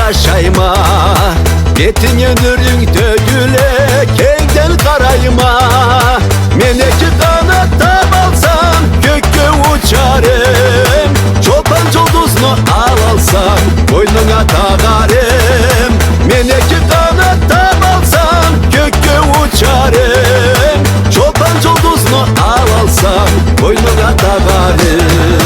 yaşayma. Yetin yönürün dögüle keyden karayma. Meneki kanattan alsam gökü uçarım. Çoban çolduzunu alsam boynuna takarım. Meneki kanattan alsam gökü uçarım. Çoban çolduzunu alsam boynuna takarım.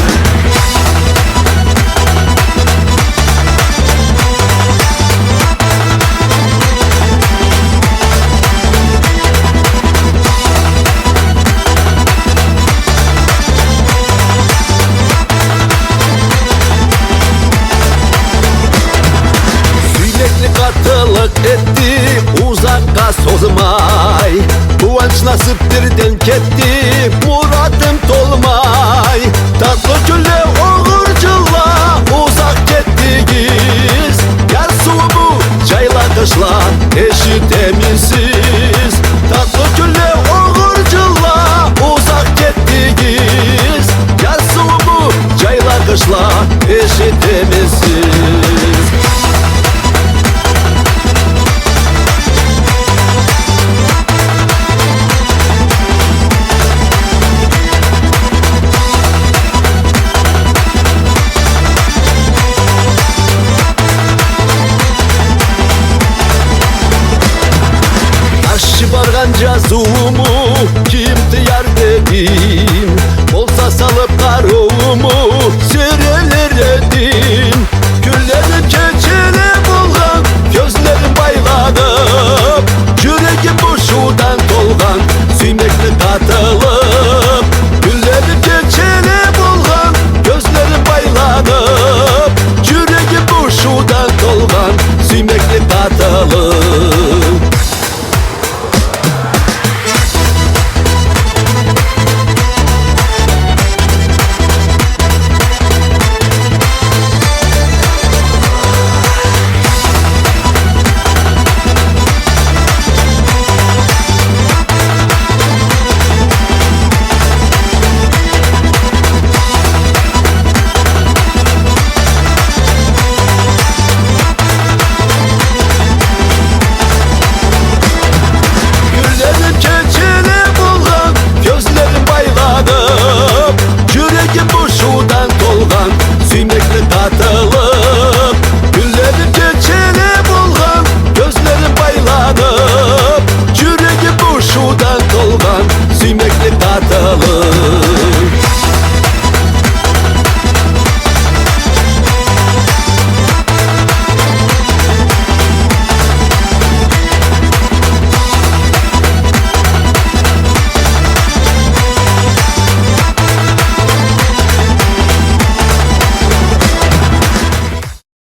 Katılık etti uzakka sozmay. Kıvanç nasiptir denk etti muradım tolmay. Tatlı külle oğurcula uzak gettiyiz. Yar suvu çayla kışla eşi temizsiz. Tatlı külle oğurcula uzak gettiyiz. Yar suvu çayla kışla eşi temizsiz. Barganca zumu kimdi yar dedim. Olsa salıp karumu süreler edim. Güllerim keçeli bulgan, gözlerim bayladım. Yüreğim boşudan dolgan, süymekli katılıp. Güllerim keçeli bulgan, gözlerim bayladım. Yüreğim boşudan dolgan, süymekli katılıp. Süymekli katılıp. Güllerim keçeli bulgan, gözlerim baylanıp. Yüreğim boşudan dolgan, süymekli katılıp.